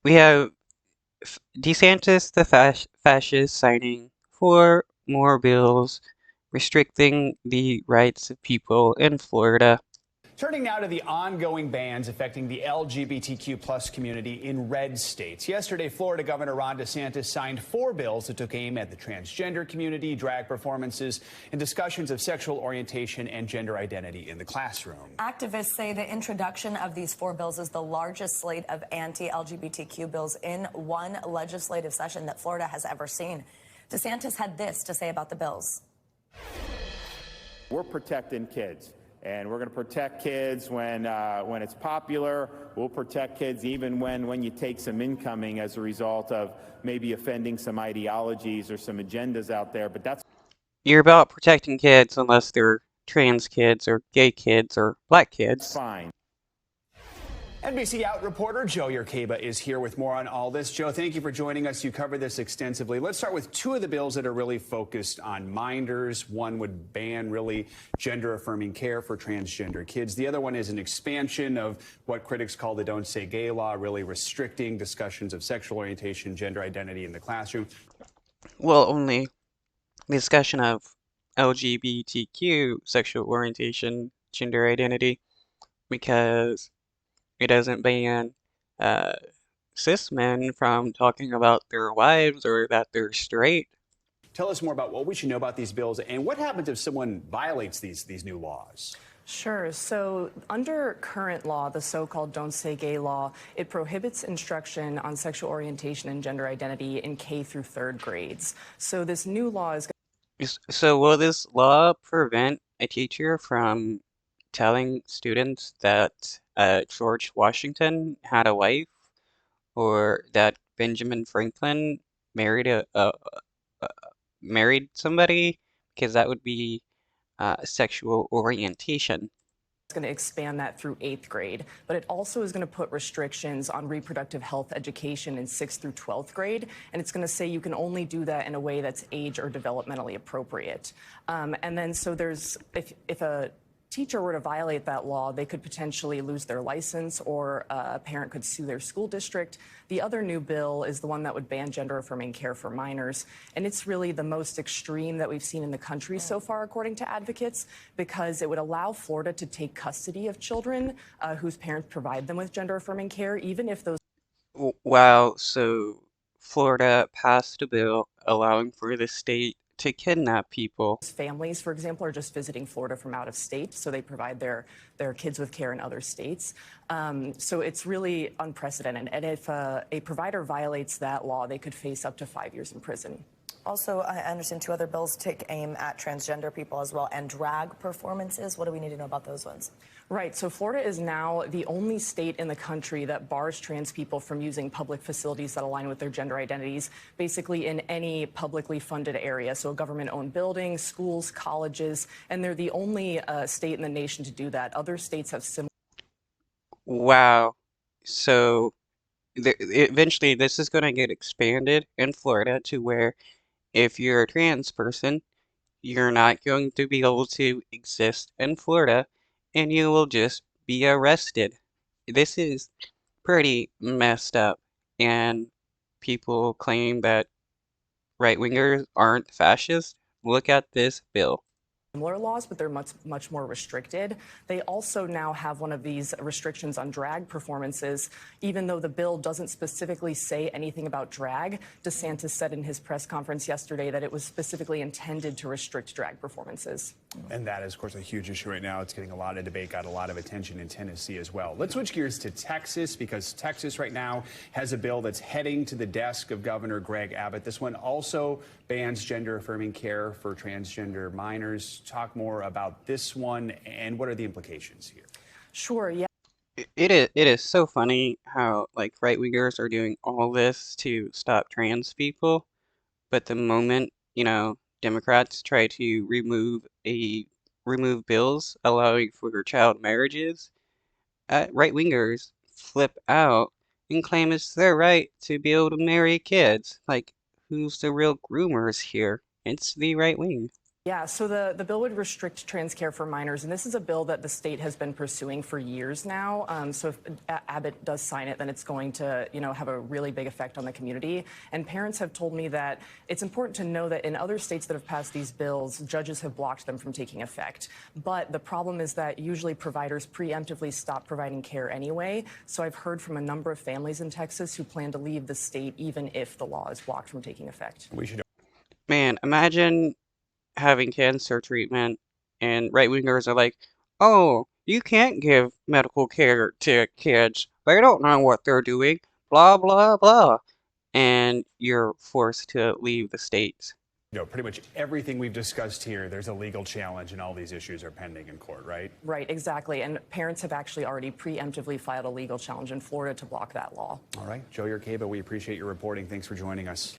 We have DeSantis, the fascist, signing four more bills restricting the rights of people in Florida. Turning now to the ongoing bans affecting the LGBTQ plus community in red states. Yesterday, Florida Governor Ron DeSantis signed four bills that took aim at the transgender community, drag performances, and discussions of sexual orientation and gender identity in the classroom. Activists say the introduction of these four bills is the largest slate of anti-LGBTQ bills in one legislative session that Florida has ever seen. DeSantis had this to say about the bills. We're protecting kids. And we're going to protect kids when it's popular. We'll protect kids even when you take some incoming as a result of maybe offending some ideologies or some agendas out there. But that's You're about protecting kids unless they're trans kids or gay kids or black kids. fine. NBC Out reporter Joe Yerkeba is here with more on all this. Joe, thank you for joining us. You covered this extensively. Let's start with two of the bills that are really focused on minors. One would ban really gender-affirming care for transgender kids. The other one is an expansion of what critics call the Don't Say Gay law, really restricting discussions of sexual orientation, gender identity in the classroom. Well, only discussion of LGBTQ sexual orientation, gender identity, because it doesn't ban cis men from talking about their wives or that they're straight. Tell us more about what we should know about these bills and what happens if someone violates these new laws. Sure. So under current law, the so-called Don't Say Gay law, it prohibits instruction on sexual orientation and gender identity in K through third grades. So this new law is So will this law prevent a teacher from telling students that George Washington had a wife or that Benjamin Franklin married married somebody? Because that would be sexual orientation. going to expand that through 8th grade, but it also is going to put restrictions on reproductive health education in 6th through 12th grade, and it's going to say you can only do that in a way that's age or developmentally appropriate. And then so there's, if a teacher were to violate that law, they could potentially lose their license, or a parent could sue their school district. The other new bill is the one that would ban gender-affirming care for minors, and it's really the most extreme that we've seen in the country so far, according to advocates, because it would allow Florida to take custody of children whose parents provide them with gender-affirming care, even if those. Wow, so Florida passed a bill allowing for the state to kidnap people. Families, for example, are just visiting Florida from out of state, so they provide their kids with care in other states. So it's really unprecedented. And if a provider violates that law, they could face up to 5 years in prison. Also, I understand two other bills take aim at transgender people as well and drag performances. What do we need to know about those ones? Right. So Florida is now the only state in the country that bars trans people from using public facilities that align with their gender identities, basically in any publicly funded area. So government-owned buildings, schools, colleges, and they're the only state in the nation to do that. Other states have similar. Wow. So eventually this is going to get expanded in Florida to where if you're a trans person, you're not going to be able to exist in Florida and you will just be arrested. This is pretty messed up, and people claim that right-wingers aren't fascist. Look at this bill. Similar laws, but they're much more restricted. They also now have one of these restrictions on drag performances, even though the bill doesn't specifically say anything about drag. DeSantis said in his press conference yesterday that it was specifically intended to restrict drag performances. And that is, of course, a huge issue right now. It's getting a lot of debate, got a lot of attention in Tennessee as well. Let's switch gears to Texas, because Texas right now has a bill that's heading to the desk of Governor Greg Abbott. This one also bans gender-affirming care for transgender minors. Talk more about this one and what are the implications here? Sure, yeah. It is so funny how like right-wingers are doing all this to stop trans people, but the moment, Democrats try to remove bills allowing for child marriages, right-wingers flip out and claim it's their right to be able to marry kids. Like, who's the real groomers here? It's the right wing. Yeah, so the bill would restrict trans care for minors, and this is a bill that the state has been pursuing for years now. So if Abbott does sign it, then it's going to, have a really big effect on the community. And parents have told me that it's important to know that in other states that have passed these bills, judges have blocked them from taking effect. But the problem is that usually providers preemptively stop providing care anyway. So I've heard from a number of families in Texas who plan to leave the state even if the law is blocked from taking effect. We should. Man, imagine having cancer treatment and right wingers are like, oh, you can't give medical care to kids. They don't know what they're doing. Blah, blah, blah. And you're forced to leave the states. Pretty much everything we've discussed here, there's a legal challenge, and all these issues are pending in court, right? Right, exactly. And parents have actually already preemptively filed a legal challenge in Florida to block that law. All right. Joe Yerkeba, we appreciate your reporting. Thanks for joining us.